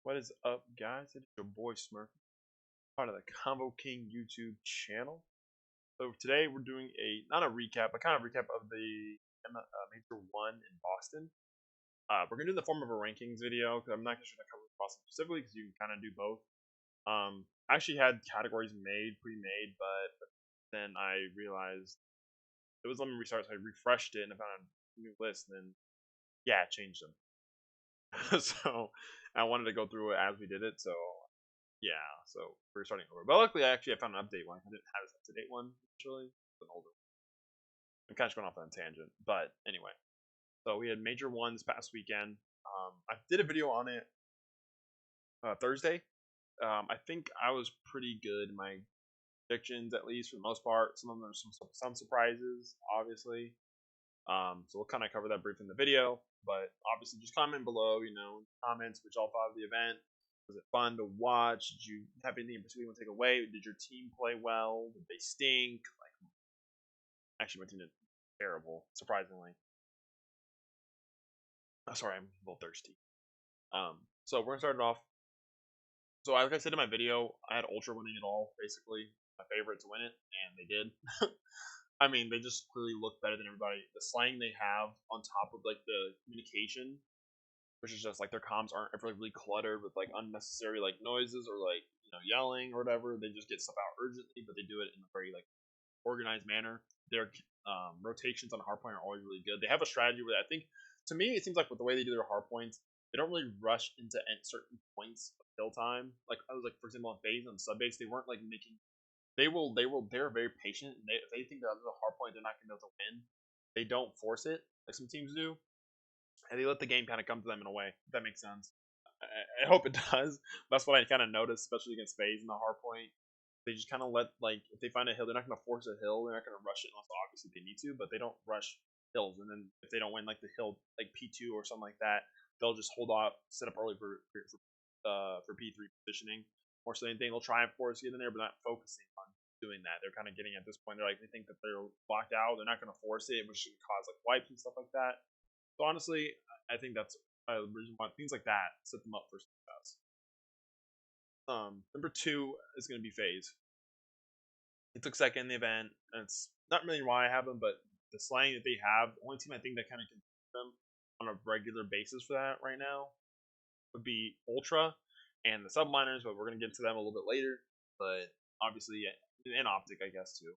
What is up, guys? It's your boy Smurfyy, part of the Combo King YouTube channel. So today we're doing not a recap, but kind of recap of the Major 1 in Boston. We're going to do it in the form of a rankings video, because I'm not going to cover Boston specifically, because you can kind of do both. I actually had categories pre-made, but then I realized it was letting me restart, so I refreshed it and I found a new list, and then, yeah, I changed them. So I wanted to go through it as we did it, so yeah, so we're starting over. But luckily, I found an update one. I didn't have this up-to-date one, actually. It's an older one. I'm kind of going off on a tangent. But anyway, so we had Major 1 this past weekend. I did a video on it Thursday. I think I was pretty good in my predictions, at least for the most part. Some of them are some surprises, obviously. So we'll kind of cover that briefly in the video. But obviously, just comment below, comments which all thought of the event. Was it fun to watch? Did you have anything in particular you want to take away? Did your team play well? Did they stink? Actually, my team did terrible, surprisingly. Oh, sorry, I'm a little thirsty. So we're gonna start it off. So like I said in my video, I had Ultra winning it all, basically. My favorite to win it, and they did. I mean, they just clearly look better than everybody. The slang they have on top of like the communication, which is just like their comms aren't ever really cluttered with like unnecessary like noises or like yelling or whatever. They just get stuff out urgently, but they do it in a very like organized manner. Their rotations on hardpoint are always really good. They have a strategy where I think, to me, it seems like with the way they do their hardpoints, they don't really rush into certain points of kill time. Like I was like, for example, on phase and sub base, they weren't like making. They're very patient. And if they think that the hardpoint they're not going to be able to win, they don't force it like some teams do, and they let the game kind of come to them in a way. If that makes sense. I hope it does. That's what I kind of noticed, especially against phase in the hardpoint. They just kind of let, like, if they find a hill, they're not going to force a hill. They're not going to rush it unless obviously they need to, but they don't rush hills. And then if they don't win, like, the hill, like P2 or something like that, they'll just hold off, set up early for P3 positioning. More so than anything, they'll try and force get in there, but not focusing on doing that. They're kind of getting at this point, they think that they're locked out. They're not going to force it, which can cause, like, wipes and stuff like that. So honestly, I think that's a reason why things like that set them up for success. Number 2 is going to be phase. He took second in the event, and it's not really why I have them, but the slang that they have, the only team I think that kind of can beat them on a regular basis for that right now would be Ultra and the Subliners, but we're going to get into them a little bit later. But obviously, and Optic, I guess, too.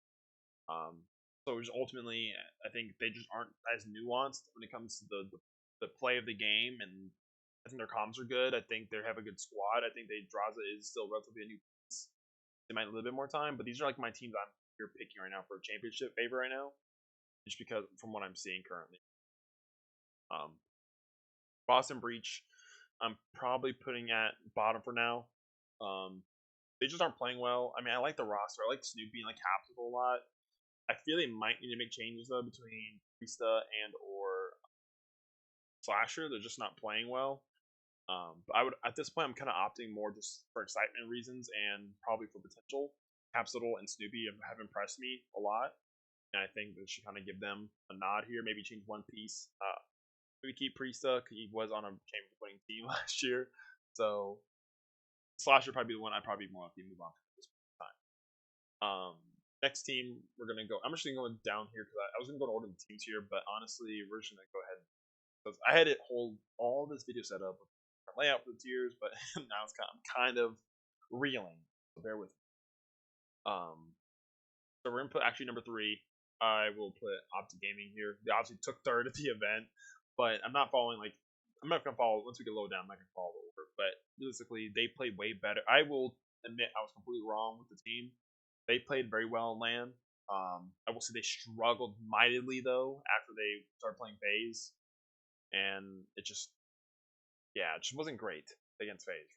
So just ultimately, I think they just aren't as nuanced when it comes to the play of the game, and I think their comms are good. I think they have a good squad. I think Draza is still relatively a new piece. They might need a little bit more time, but these are like my teams I'm here picking right now for a championship favor right now, just because from what I'm seeing currently. Boston Breach, I'm probably putting at bottom for now. They just aren't playing well. I mean, I like the roster. I like Snoopy and like Capsule a lot. I feel they might need to make changes though between Krista and or Slasher. They're just not playing well. But I would at this point I'm kind of opting more just for excitement reasons and probably for potential. Capsule and Snoopy have impressed me a lot, and I think that should kind of give them a nod here. Maybe change one piece. Maybe keep Priesta because he was on a championship winning team last year. So Slasher probably be the one I'd probably be more likely to move on to at this time. Next team we're gonna go. I'm just gonna go down here because I was gonna go to order the teams here, but honestly we're just gonna go ahead because I had it hold all this video set up with layout for the tiers, but now I'm kind of reeling. So bear with me. So we're gonna put actually number 3. I will put Optic Gaming here. They obviously took third at the event, but I'm not following I'm not gonna follow once we get low down. I'm not gonna follow the order, but realistically they played way better. I will admit I was completely wrong with the team. They played very well in LAN. I will say they struggled mightily though after they started playing phase, and it just wasn't great against phase.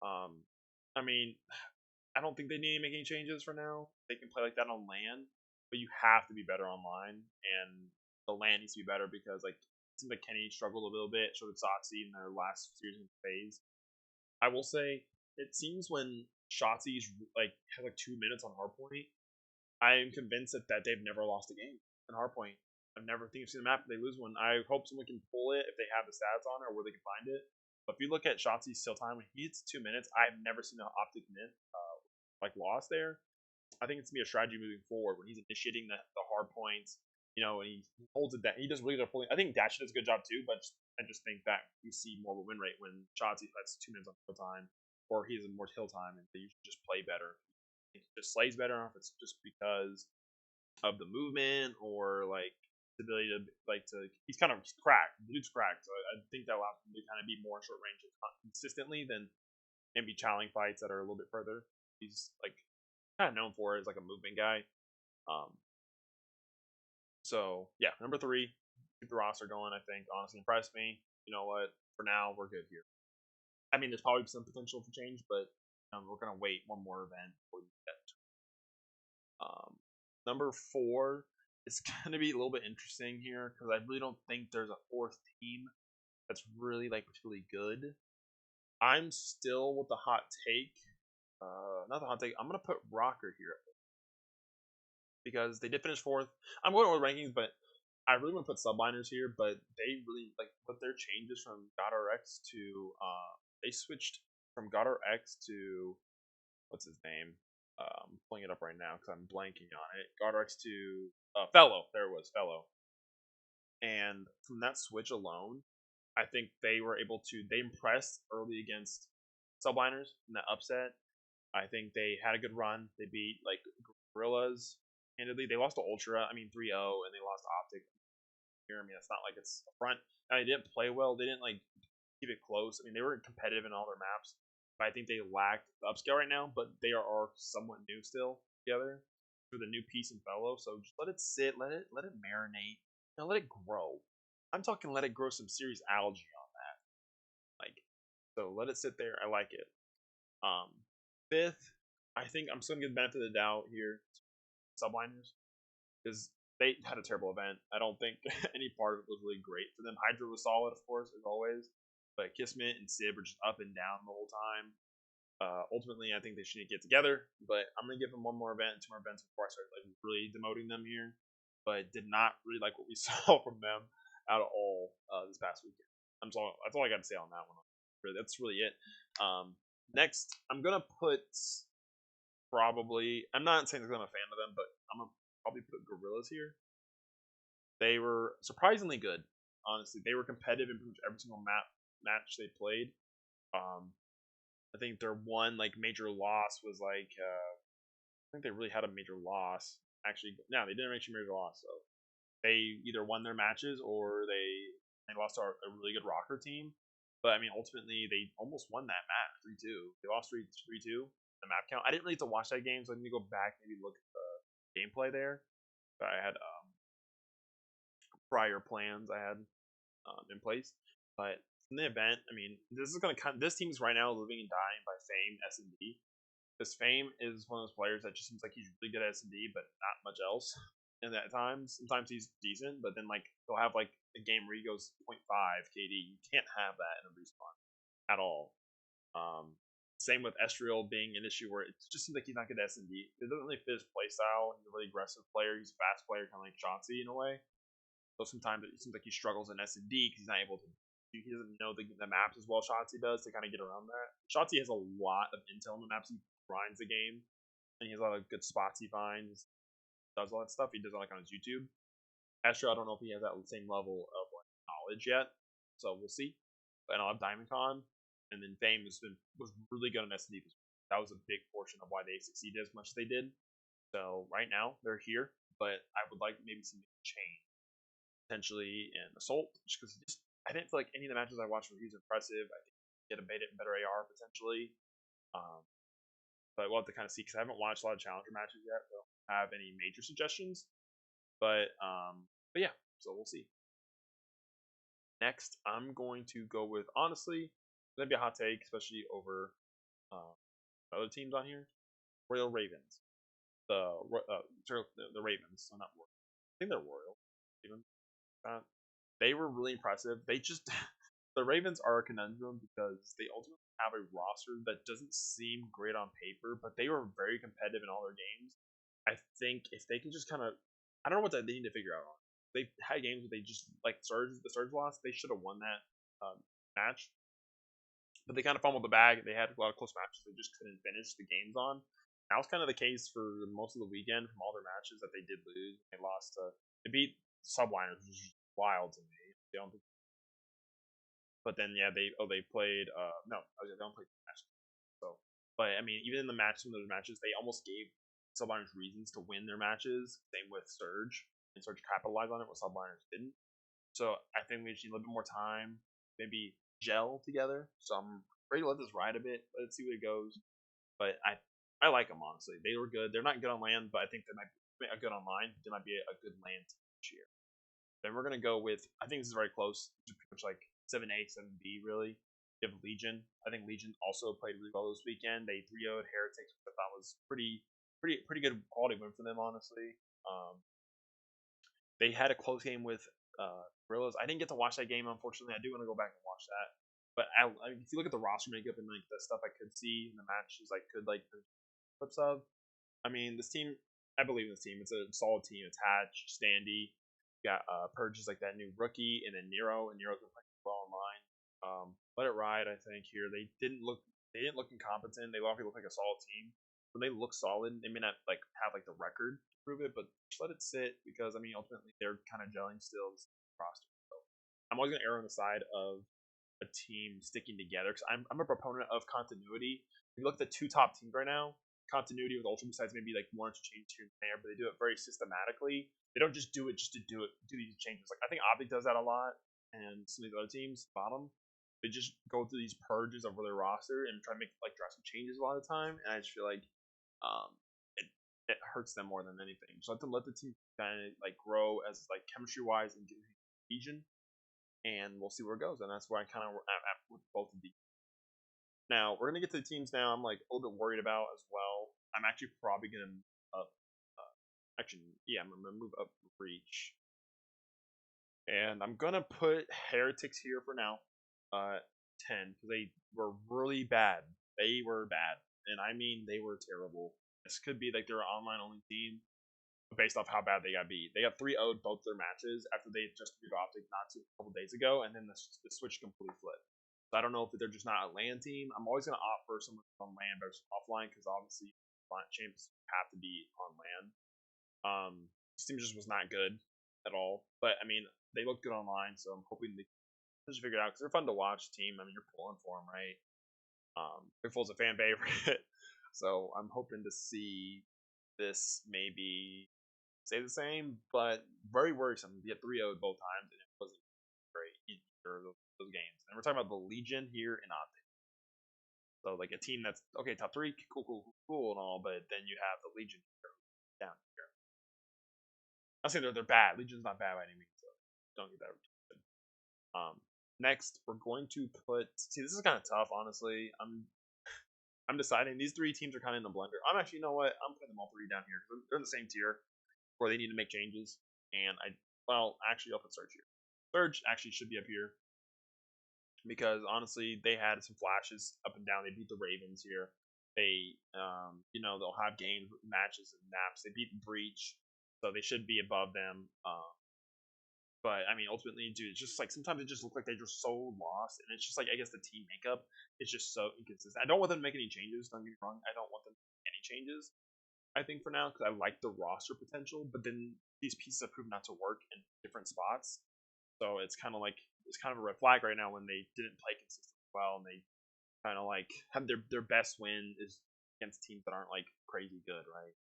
I mean, I don't think they need to make any changes for now. They can play like that on LAN, but you have to be better online, and the LAN needs to be better because like it seems like Kenny struggled a little bit, so did Sotsy in their last series in phase. I will say it seems when Shotzi's has 2 minutes on hardpoint, I am convinced that they've never lost a game in hardpoint. I've never seen the map if they lose one. I hope someone can pull it if they have the stats on it or where they can find it. But if you look at Shotzi's still time, when he hits 2 minutes, I've never seen an optic min like loss there. I think it's gonna be a strategy moving forward when he's initiating the hard points, and he holds it down. He does really good pulling. I think Dash does a good job too, but I just think that we see more of a win rate when Shotzi fights 2 minutes on kill time, or he has more kill time, and they usually just play better. He just slays better, if it's just because of the movement or like the ability to he's kind of cracked. The dude's cracked, so I think that allows him to kind of be more short range consistently than maybe challenging fights that are a little bit further. He's like kind of known for as like a movement guy. Um, so yeah, number three, keep the roster going. I think honestly impressed me. You know what? For now, we're good here. I mean, there's probably some potential for change, but we're gonna wait one more event before we get to number four. It's gonna be a little bit interesting here because I really don't think there's a fourth team that's really like particularly good. I'm still with the hot take. Not the hot take. I'm gonna put Rocker here because they did finish fourth. I'm going with rankings, but I really want to put subliners here. But they really like put their changes from GodRX to they switched from GodRX to what's his name? I'm pulling it up right now because I'm blanking on it. GodRX to Fellow. There it was Fellow. And from that switch alone, I think they impressed early against subliners in that upset. I think they had a good run. They beat like Gorillas handedly. They lost to Ultra, I mean 3-0, and they lost to Optic here. I mean, it's not like it's a front. Now, they didn't play well. They didn't like keep it close. I mean, they were competitive in all their maps, but I think they lacked the upscale right now. But they are somewhat new still together through the new piece and Fellow. So just let it sit, let it marinate, let it grow. I'm talking let it grow some serious algae on that. Like, so let it sit there. I like it. Um, Fifth, I think I'm still gonna give the benefit of the doubt here. Subliners, because they had a terrible event. I don't think any part of it was really great for them. Hydra was solid, of course, as always, but Kismet and Sib were just up and down the whole time. Ultimately, I think they should get together, but I'm gonna give them one more event, two more events before I start like really demoting them here. But did not really like what we saw from them at all this past weekend. That's all I got to say on that one. Really, that's really it. Next, I'm gonna put probably. I'm not saying I'm a fan of them, but I'm gonna probably put Gorillas here. They were surprisingly good. Honestly, they were competitive in pretty much every single match they played. I think their one like major loss was like I think they really had a major loss. Actually, no, they didn't reach a major loss. So they either won their matches or they lost to a really good rocker team. But I mean, ultimately, they almost won that match 3-2. They lost 3-2. The map count. I didn't really get to watch that game, so I need to go back maybe look at the gameplay there. But I had prior plans I had in place. But in the event, I mean, this team is right now living and dying by Fame S&D. Because Fame is one of those players that just seems like he's really good at S&D, but not much else. And at times, sometimes he's decent, but then like he'll have like a game where he goes 0.5 KD. You can't have that in a respawn at all. Same with Estriel being an issue where it just seems like he's not good at S&D. It doesn't really fit his playstyle. He's a really aggressive player. He's a fast player, kind of like Chauncey in a way. So sometimes it seems like he struggles in S&D because he's not able to. He doesn't know the maps as well as Chauncey does to kind of get around that. Chauncey has a lot of intel in the maps. He grinds the game, and he has a lot of good spots he finds. Does all that stuff. He does it like on his YouTube. Astro, I don't know if he has that same level of like knowledge yet, so we'll see. But I'll have DiamondCon, and then Fame was really good on S&D. That was a big portion of why they succeeded as much as they did. So right now they're here, but I would like maybe some change potentially in Assault, just because I didn't feel like any of the matches I watched were he's impressive. I think he get a better AR potentially. But we'll have to kind of see because I haven't watched a lot of challenger matches yet, so I don't have any major suggestions. But yeah, so we'll see. Next, I'm going to go with honestly, it's gonna be a hot take, especially over other teams on here. Royal Ravens, the Ravens, so not Royal. I think they're Royal. Even they were really impressive. They just the Ravens are a conundrum because they ultimately have a roster that doesn't seem great on paper, but they were very competitive in all their games. I think if they can just kind of, I don't know what they need to figure out on. They had games where they just like the Surge lost. They should have won that match. but they kind of fumbled the bag. They had a lot of close matches they just couldn't finish the games on. That was kind of the case for most of the weekend from all their matches that they did lose. They lost to they beat Subliners, which is wild to me. They don't, but then yeah, they played no, they don't play matches. So, but I mean, even in the match, some of those matches, they almost gave Subliners reasons to win their matches. Same with Surge, and Surge capitalized on it, what Subliners didn't. So I think we just need a little bit more time, maybe gel together. So I'm ready to let this ride a bit. Let's see where it goes. But I like them honestly. They were good. They're not good on land, but I think they might be a good online. They might be a good land team this year. Then we're gonna go with. I think this is very close. It's pretty much like 7A, 7B really. You have Legion. I think Legion also played really well this weekend. They 3-0'd Heretics, which I thought was pretty good quality win for them honestly. They had a close game with Gorillas. I didn't get to watch that game unfortunately. I do want to go back and watch that. But if you look at the roster makeup and like the stuff I could see in the matches, I could like clips of. I mean, this team, I believe in this team. It's a solid team. It's Hatch, Standy, you got Purge is like that new rookie, and then Nero, and Nero's been playing well online. Let it ride, I think. Here they didn't look incompetent. They obviously look like a solid team. When they look solid, they may not like have like the record to prove it, but just let it sit because I mean ultimately they're kind of gelling still this roster. So I'm always gonna err on the side of a team sticking together because I'm a proponent of continuity. If you look at the two top teams right now, continuity with Ultra besides maybe like one or two changes here and there, but they do it very systematically. They don't just do it just to do it, do these changes. Like I think Optic does that a lot, and some of these other teams, bottom, they just go through these purges over their roster and try to make like drastic changes a lot of the time. And I just feel like um, it it hurts them more than anything. Just let the team kind of like grow as like chemistry wise and get cohesion, and we'll see where it goes. And that's where I kind of at with both of these. Now we're gonna get to the teams now. I'm like a little bit worried about as well. I'm actually probably gonna up. Actually, yeah, I'm gonna move up Reach, and I'm gonna put Heretics here for now. 10 because they were really bad. They were bad, and I mean they were terrible. This could be like their online only team based off how bad they got beat. They got 3-0'd both their matches after they just beat Optic a couple days ago, and then the switch completely flipped. So I don't know if they're just not a LAN team. I'm always going to opt for someone on LAN versus offline because obviously champs have to be on LAN. This team just was not good at all. But I mean, they look good online, so I'm hoping they just figure it out because they're fun to watch. Team, I mean, you're pulling for them, right? Pitfall's a fan favorite, so I'm hoping to see this maybe stay the same, but very worrisome. You get 3-0 both times, and it wasn't great either of those games. And we're talking about the Legion here in Optic. So like a team that's okay, top three, cool, and all, but then you have the Legion down here. I'm saying they're bad. Legion's not bad by any means, so don't get that. Next, we're going to put. See, this is kind of tough, honestly. I'm deciding these three teams are kind of in the blender. I'm actually, you know what? I'm putting them all three down here. They're in the same tier where they need to make changes. And actually, I'll put Surge here. Surge actually should be up here because honestly, they had some flashes up and down. They beat the Ravens here. They, they'll have games, matches, and maps. They beat Breach, so they should be above them. But I mean, ultimately, dude, it's just like sometimes it just looks like they're just so lost, and it's just like I guess the team makeup is just so inconsistent. I don't want them to make any changes. Don't get me wrong. I don't want them to make any changes. I think for now because I like the roster potential, but then these pieces have proven not to work in different spots. So it's kind of a red flag right now when they didn't play consistently well, and they kind of like have their best win is against teams that aren't like crazy good, right?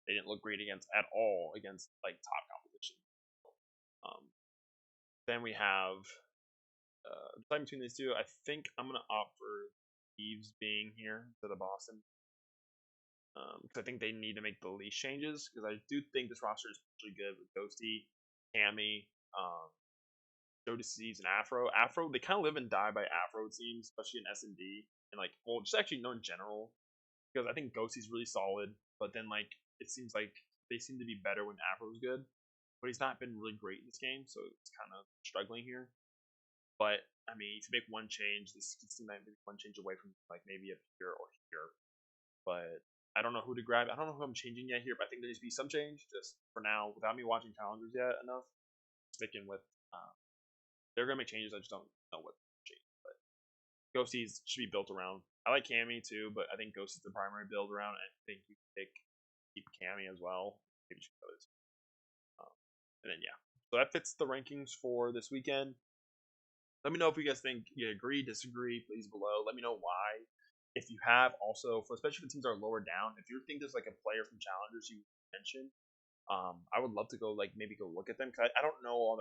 They didn't look great against at all against like top competition. Um, then we have deciding between these two. I think I'm gonna opt for Eves being here instead of Boston because I think they need to make the least changes because I do think this roster is pretty good with Ghosty, Cammy, Jodeci's, and Afro. Afro, they kind of live and die by Afro teams, especially in S&D, and like, well, just actually no in general because I think Ghosty's really solid, but then like it seems like they seem to be better when Afro's good, but he's not been really great in this game, so it's kind of struggling here. But I mean, to make one change, this could seem like maybe one change away from like maybe up here or here. But I don't know who to grab. I don't know who I'm changing yet here, but I think there needs to be some change. Just for now, without me watching challengers yet enough, sticking with they're gonna make changes. I just don't know what change. But Ghosties should be built around. I like Cammy too, but I think Ghostie's the primary build around. I think you can keep Cammy as well. Maybe you should go this. And then yeah, so that fits the rankings for this weekend. Let me know if you guys think you agree, disagree. Please below. Let me know why. If you have also, for especially if the teams are lower down, if you think there's like a player from Challengers you mentioned, I would love to go maybe go look at them because I don't know all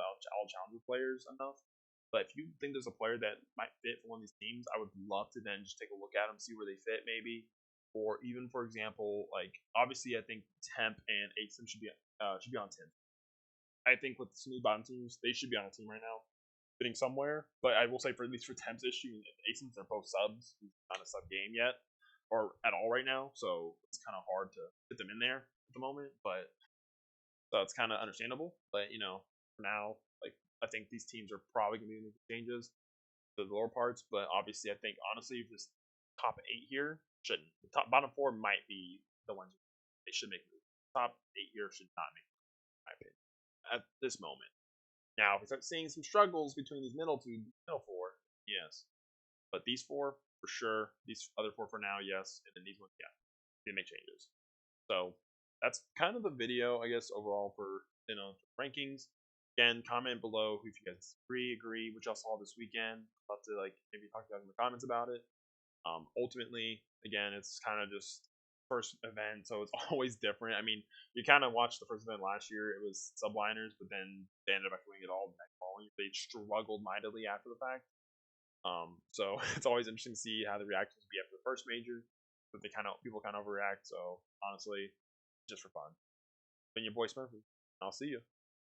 Challenger players enough. But if you think there's a player that might fit for one of these teams, I would love to then just take a look at them, see where they fit maybe, or even for example, like obviously I think Temp and ASIM should be on Temp. I think with smooth bottom teams, they should be on a team right now, fitting somewhere. But I will say for at least for Temp's issue and ASIMs, they're both subs. He's not a sub game yet or at all right now, so it's kind of hard to fit them in there at the moment. But so it's kind of understandable. But for now, like I think these teams are probably going to be making changes to the lower parts. But obviously, I think honestly, this top 8 here shouldn't. The bottom 4 might be the ones they should make moves. Top 8 here should not make moves, in my opinion, at this moment. Now, if we start seeing some struggles between these middle 4, yes. But these 4 for sure. These other 4 for now, yes. And then these ones, yeah, they make changes. So that's kind of the video, I guess, overall for rankings. Again, comment below if you guys agree, what y'all saw this weekend. I'd love to maybe talk about in the comments about it. Ultimately, again, it's kind of just first event, so it's always different. I mean, you kind of watched the first event last year; it was subliners, but then they ended up doing it all the next following. They struggled mightily after the fact. So it's always interesting to see how the reactions be after the first major. But people kind of overreact. So honestly, just for fun. Been your boy Smurfyy. I'll see you.